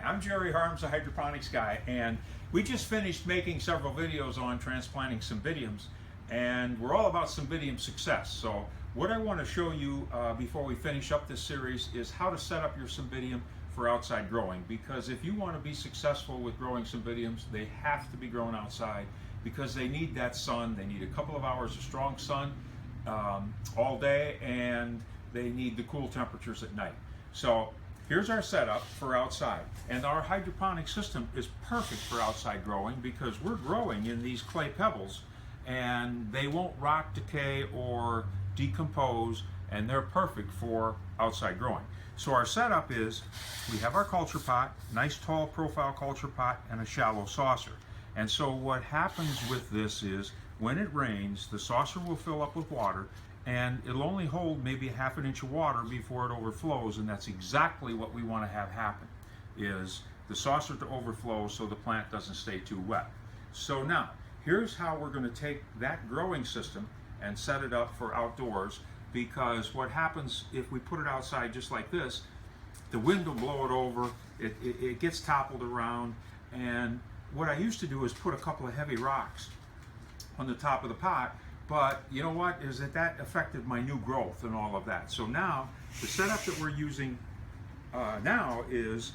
I'm Jerry Harms, the hydroponics guy, and we just finished making several videos on transplanting cymbidiums, and we're all about cymbidium success. So what I want to show you before we finish up this series is how to set up your cymbidium for outside growing, because if you want to be successful with growing cymbidiums, they have to be grown outside because they need that sun. They need a couple of hours of strong sun all day, and they need the cool temperatures at night. So here's our setup for outside, and our hydroponic system is perfect for outside growing because we're growing in these clay pebbles and they won't rock, decay, or decompose, and they're perfect for outside growing. So our setup is, we have our culture pot, nice tall profile culture pot, and a shallow saucer. And so what happens with this is, when it rains, the saucer will fill up with water, and it'll only hold maybe a half an inch of water before it overflows, and that's exactly what we want to have happen, is the saucer to overflow so the plant doesn't stay too wet. So now, here's how we're going to take that growing system and set it up for outdoors, because what happens if we put it outside just like this, the wind will blow it over, it gets toppled around, and what I used to do is put a couple of heavy rocks on the top of the pot, but you know what, is that affected my new growth and all of that. So now, the setup that we're using now is,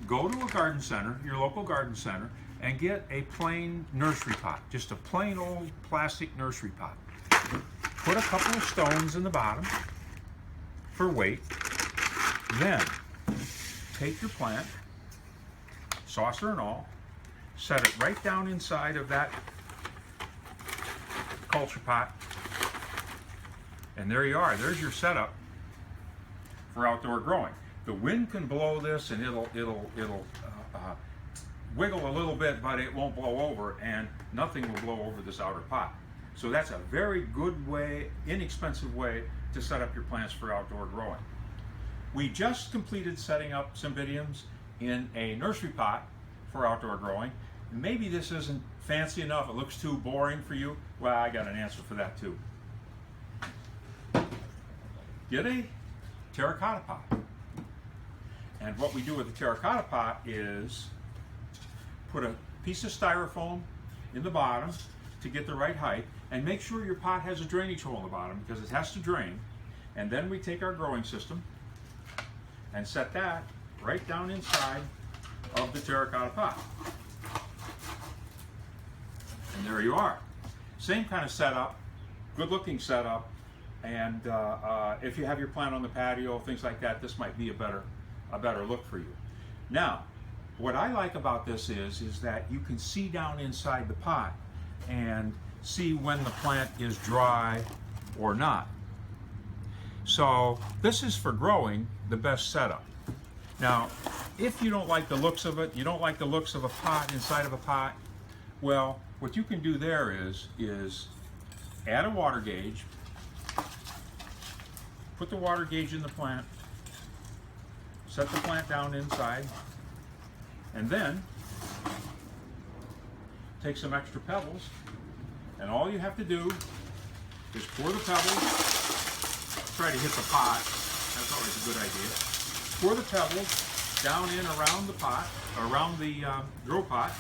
go to a garden center, your local garden center, and get a plain nursery pot, just a plain old plastic nursery pot. Put a couple of stones in the bottom for weight. Then, take your plant, saucer and all, set it right down inside of that culture pot, and there you are. There's your setup for outdoor growing. The wind can blow this, and it'll wiggle a little bit, but it won't blow over, and nothing will blow over this outer pot. So that's a very good way, inexpensive way to set up your plants for outdoor growing. We just completed setting up cymbidiums in a nursery pot for outdoor growing. Maybe this isn't fancy enough, it looks too boring for you. Well, I got an answer for that too. Get a terracotta pot. And what we do with the terracotta pot is put a piece of styrofoam in the bottom to get the right height, and make sure your pot has a drainage hole in the bottom because it has to drain. And then we take our growing system and set that right down inside of the terracotta pot. And there you are. Same kind of setup, good looking setup, and if you have your plant on the patio, things like that, this might be a better look for you. Now, what I like about this is that you can see down inside the pot and see when the plant is dry or not. So this is for growing the best setup. Now, if you don't like the looks of it, you don't like the looks of a pot inside of a pot, well, what you can do there is add a water gauge, put the water gauge in the plant, set the plant down inside, and then take some extra pebbles, and all you have to do is pour the pebbles, try to hit the pot, that's always a good idea. Pour the pebbles down in around the pot, around the grow pot,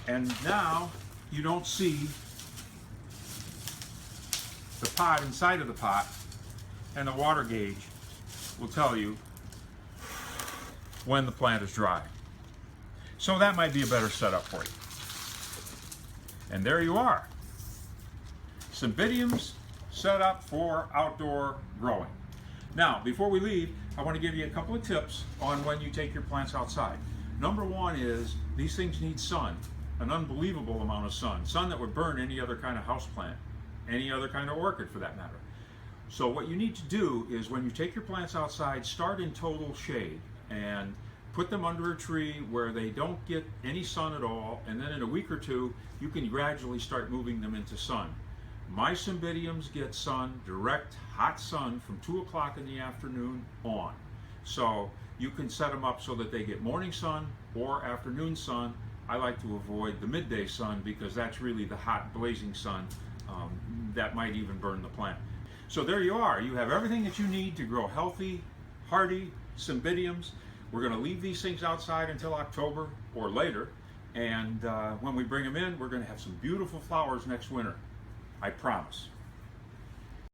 and now you don't see the pot inside of the pot, and the water gauge will tell you when the plant is dry. So that might be a better setup for you. And there you are. Cymbidiums set up for outdoor growing. Now, before we leave, I want to give you a couple of tips on when you take your plants outside. Number one is, these things need sun, an unbelievable amount of sun. Sun that would burn any other kind of house plant, any other kind of orchid for that matter. So what you need to do is, when you take your plants outside, start in total shade and put them under a tree where they don't get any sun at all, and then in a week or two you can gradually start moving them into sun. My cymbidiums get sun, direct hot sun, from 2 o'clock in the afternoon on. So you can set them up so that they get morning sun or afternoon sun I like to avoid the midday sun because that's really the hot blazing sun that might even burn the plant. So there you are. You have everything that you need to grow healthy, hardy cymbidiums. We're going to leave these things outside until October or later, and when we bring them in, we're going to have some beautiful flowers next winter. I promise.